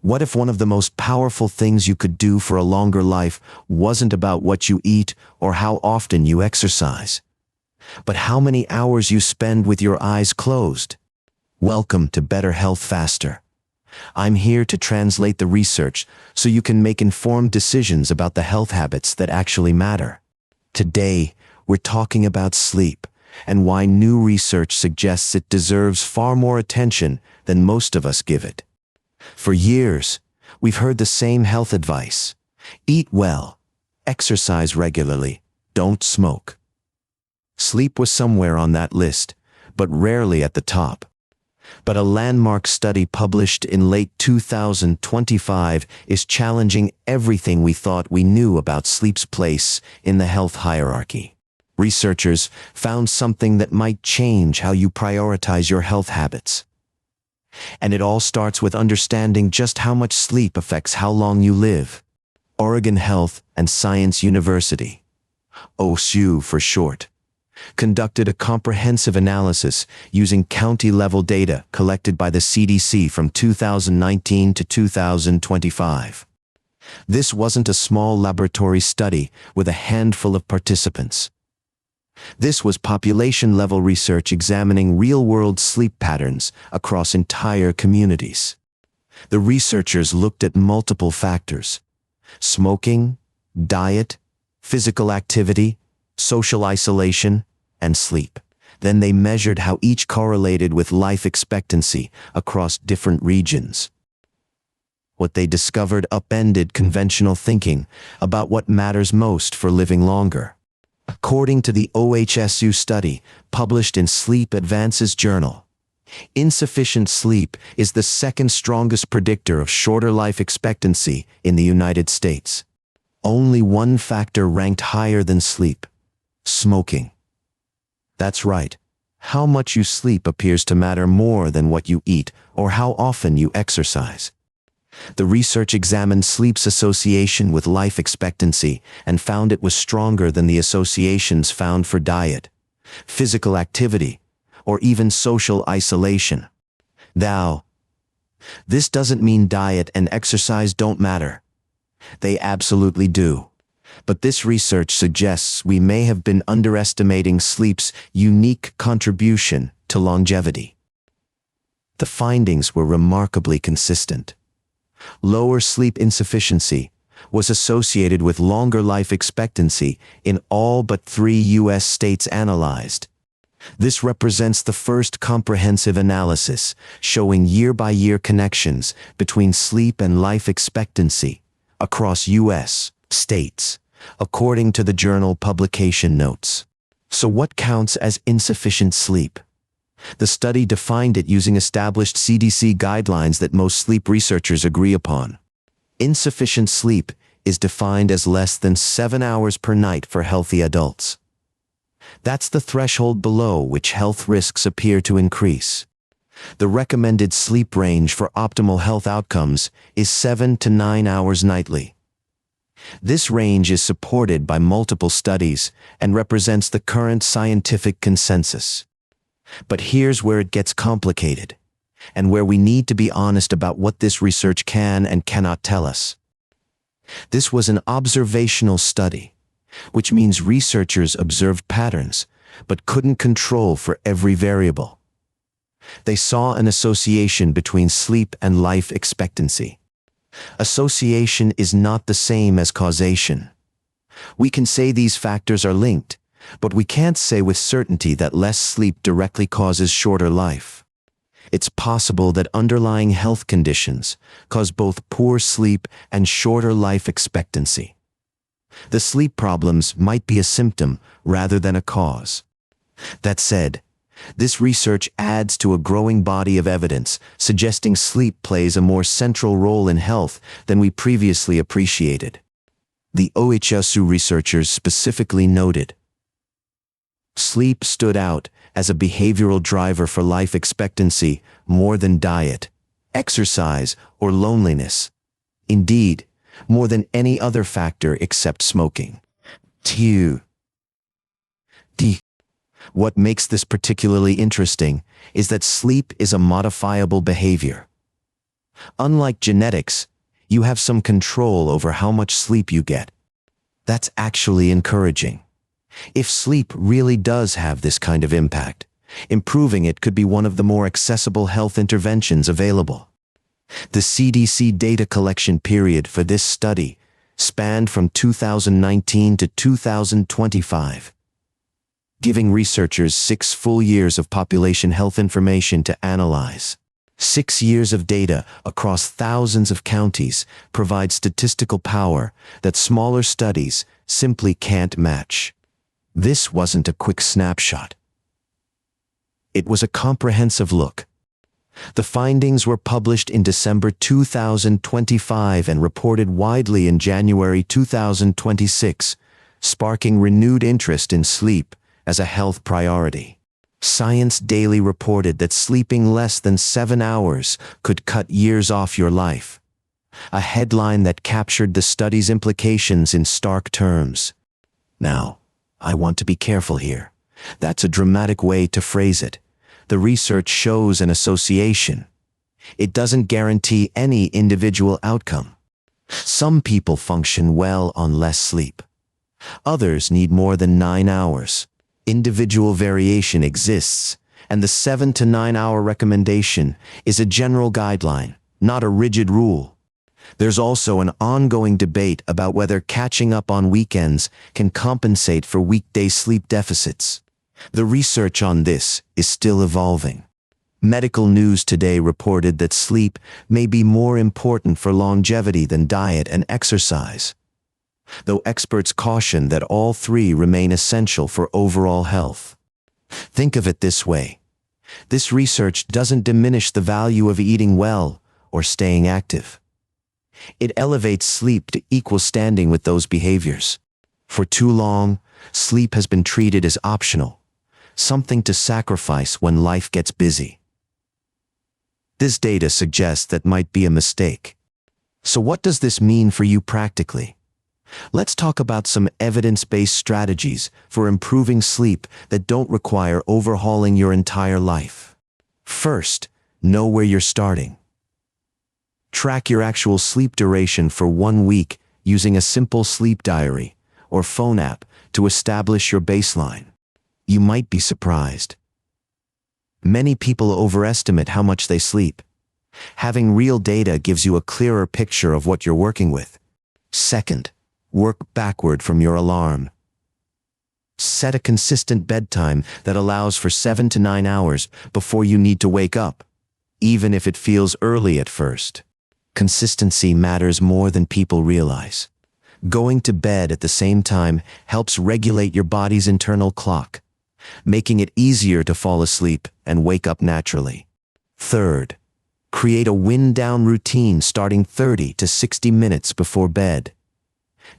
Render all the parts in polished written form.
What if one of the most powerful things you could do for a longer life wasn't about what you eat or how often you exercise, but how many hours you spend with your eyes closed? Welcome to Better Health Faster. I'm here to translate the research so you can make informed decisions about the health habits that actually matter. Today, we're talking about sleep and why new research suggests it deserves far more attention than most of us give it. For years, we've heard the same health advice: eat well, exercise regularly, don't smoke. Sleep was somewhere on that list, but rarely at the top. But a landmark study published in late 2025 is challenging everything we thought we knew about sleep's place in the health hierarchy. Researchers found something that might change how you prioritize your health habits. And it all starts with understanding just how much sleep affects how long you live. Oregon Health and Science University, OHSU for short, conducted a comprehensive analysis using county-level data collected by the CDC from 2019 to 2025. This wasn't a small laboratory study with a handful of participants. This was population-level research examining real-world sleep patterns across entire communities. The researchers looked at multiple factors: smoking, diet, physical activity, social isolation, and sleep. Then they measured how each correlated with life expectancy across different regions. What they discovered upended conventional thinking about what matters most for living longer. According to the OHSU study published in Sleep Advances Journal, insufficient sleep is the second strongest predictor of shorter life expectancy in the United States. Only one factor ranked higher than sleep: smoking. That's right. How much you sleep appears to matter more than what you eat or how often you exercise. The research examined sleep's association with life expectancy and found it was stronger than the associations found for diet, physical activity, or even social isolation. Now, this doesn't mean diet and exercise don't matter. They absolutely do. But this research suggests we may have been underestimating sleep's unique contribution to longevity. The findings were remarkably consistent. Lower sleep insufficiency was associated with longer life expectancy in all but 3 U.S. states analyzed. This represents the first comprehensive analysis showing year-by-year connections between sleep and life expectancy across U.S. states, according to the journal publication notes. So what counts as insufficient sleep? The study defined it using established CDC guidelines that most sleep researchers agree upon. Insufficient sleep is defined as less than 7 hours per night for healthy adults. That's the threshold below which health risks appear to increase. The recommended sleep range for optimal health outcomes is 7 to 9 hours nightly. This range is supported by multiple studies and represents the current scientific consensus. But here's where it gets complicated, and where we need to be honest about what this research can and cannot tell us. This was an observational study, which means researchers observed patterns, but couldn't control for every variable. They saw an association between sleep and life expectancy. Association is not the same as causation. We can say these factors are linked, but we can't say with certainty that less sleep directly causes shorter life. It's possible that underlying health conditions cause both poor sleep and shorter life expectancy. The sleep problems might be a symptom rather than a cause. That said, this research adds to a growing body of evidence suggesting sleep plays a more central role in health than we previously appreciated. The OHSU researchers specifically noted, sleep stood out as a behavioral driver for life expectancy more than diet, exercise, or loneliness. Indeed, more than any other factor except smoking. 2. What makes this particularly interesting is that sleep is a modifiable behavior. Unlike genetics, you have some control over how much sleep you get. That's actually encouraging. If sleep really does have this kind of impact, improving it could be one of the more accessible health interventions available. The CDC data collection period for this study spanned from 2019 to 2025, giving researchers 6 full years of population health information to analyze. 6 years of data across thousands of counties provide statistical power that smaller studies simply can't match. This wasn't a quick snapshot. It was a comprehensive look. The findings were published in December 2025 and reported widely in January 2026, sparking renewed interest in sleep as a health priority. Science Daily reported that sleeping less than 7 hours could cut years off your life, a headline that captured the study's implications in stark terms. Now, I want to be careful here. That's a dramatic way to phrase it. The research shows an association. It doesn't guarantee any individual outcome. Some people function well on less sleep. Others need more than 9 hours. Individual variation exists, and the 7 to 9 hour recommendation is a general guideline, not a rigid rule. There's also an ongoing debate about whether catching up on weekends can compensate for weekday sleep deficits. The research on this is still evolving. Medical News Today reported that sleep may be more important for longevity than diet and exercise, though experts caution that all three remain essential for overall health. Think of it this way. This research doesn't diminish the value of eating well or staying active. It elevates sleep to equal standing with those behaviors. For too long, sleep has been treated as optional, something to sacrifice when life gets busy. This data suggests that might be a mistake. So what does this mean for you practically? Let's talk about some evidence-based strategies for improving sleep that don't require overhauling your entire life. First, know where you're starting. Track your actual sleep duration for 1 week using a simple sleep diary or phone app to establish your baseline. You might be surprised. Many people overestimate how much they sleep. Having real data gives you a clearer picture of what you're working with. Second, work backward from your alarm. Set a consistent bedtime that allows for 7 to 9 hours before you need to wake up, even if it feels early at first. Consistency matters more than people realize. Going to bed at the same time helps regulate your body's internal clock, making it easier to fall asleep and wake up naturally. Third, create a wind-down routine starting 30 to 60 minutes before bed.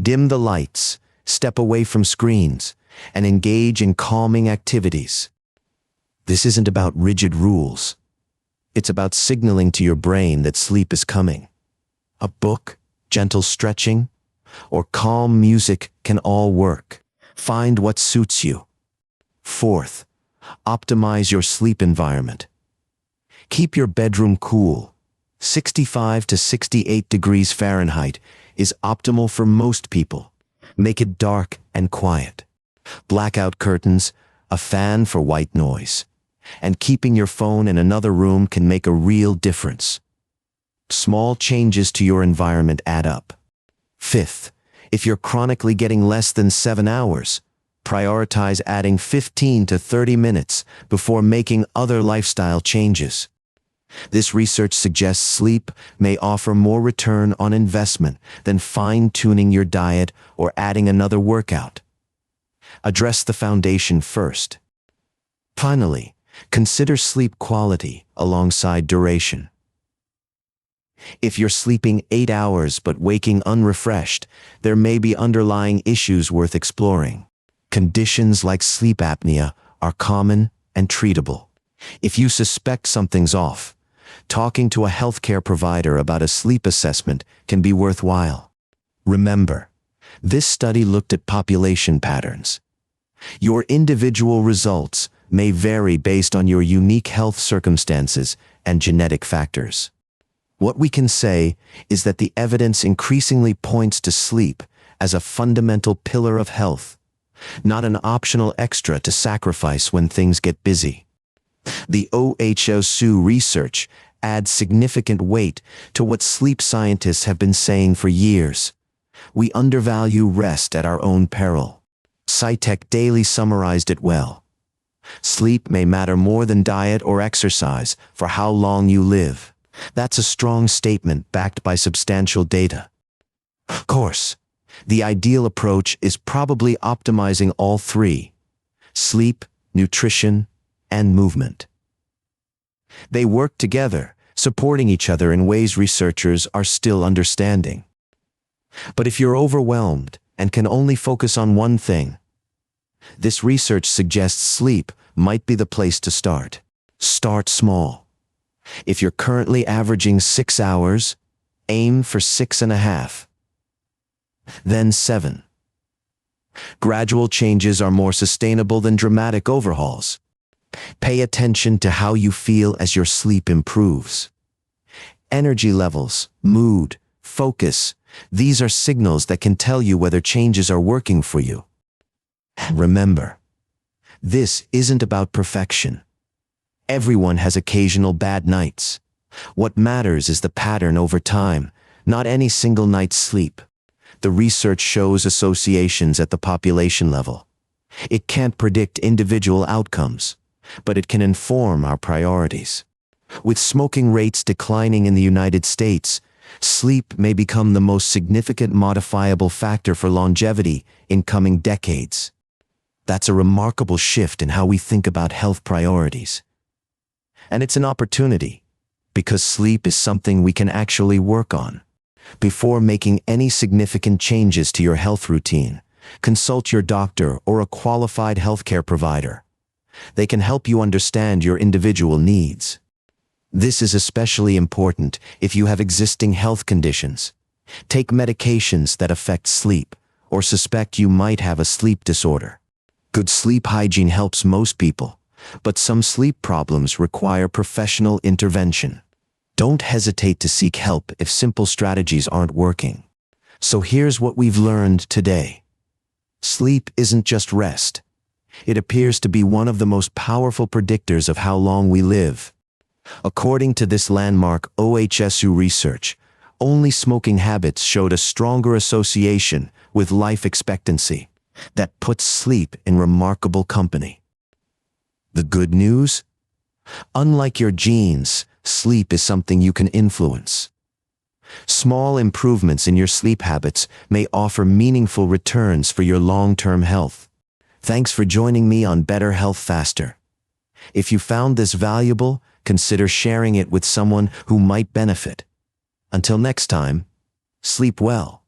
Dim the lights, step away from screens, and engage in calming activities. This isn't about rigid rules. It's about signaling to your brain that sleep is coming. A book, gentle stretching, or calm music can all work. Find what suits you. Fourth, optimize your sleep environment. Keep your bedroom cool. 65 to 68 degrees Fahrenheit is optimal for most people. Make it dark and quiet. Blackout curtains, a fan for white noise, and keeping your phone in another room can make a real difference. Small changes to your environment add up. Fifth, if you're chronically getting less than 7 hours, prioritize adding 15 to 30 minutes before making other lifestyle changes. This research suggests sleep may offer more return on investment than fine-tuning your diet or adding another workout. Address the foundation first. Finally, consider sleep quality alongside duration. If you're sleeping 8 hours but waking unrefreshed, there may be underlying issues worth exploring. Conditions like sleep apnea are common and treatable. If you suspect something's off, talking to a healthcare provider about a sleep assessment can be worthwhile. Remember, this study looked at population patterns. Your individual results may vary based on your unique health circumstances and genetic factors. What we can say is that the evidence increasingly points to sleep as a fundamental pillar of health, not an optional extra to sacrifice when things get busy. The OHSU research adds significant weight to what sleep scientists have been saying for years. We undervalue rest at our own peril. SciTech Daily summarized it well. Sleep may matter more than diet or exercise for how long you live. That's a strong statement backed by substantial data. Of course, the ideal approach is probably optimizing all three: sleep, nutrition, and movement. They work together, supporting each other in ways researchers are still understanding. But if you're overwhelmed and can only focus on one thing, this research suggests sleep might be the place to start. Start small. If you're currently averaging 6 hours, aim for 6.5. Then 7. Gradual changes are more sustainable than dramatic overhauls. Pay attention to how you feel as your sleep improves. Energy levels, mood, focus, these are signals that can tell you whether changes are working for you. Remember, this isn't about perfection. Everyone has occasional bad nights. What matters is the pattern over time, not any single night's sleep. The research shows associations at the population level. It can't predict individual outcomes, but it can inform our priorities. With smoking rates declining in the United States, sleep may become the most significant modifiable factor for longevity in coming decades. That's a remarkable shift in how we think about health priorities. And it's an opportunity, because sleep is something we can actually work on. Before making any significant changes to your health routine, consult your doctor or a qualified healthcare provider. They can help you understand your individual needs. This is especially important if you have existing health conditions, take medications that affect sleep, or suspect you might have a sleep disorder. Good sleep hygiene helps most people, but some sleep problems require professional intervention. Don't hesitate to seek help if simple strategies aren't working. So here's what we've learned today. Sleep isn't just rest. It appears to be one of the most powerful predictors of how long we live. According to this landmark OHSU research, only smoking habits showed a stronger association with life expectancy. That puts sleep in remarkable company. The good news? Unlike your genes, sleep is something you can influence. Small improvements in your sleep habits may offer meaningful returns for your long-term health. Thanks for joining me on Better Health Faster. If you found this valuable, consider sharing it with someone who might benefit. Until next time, sleep well.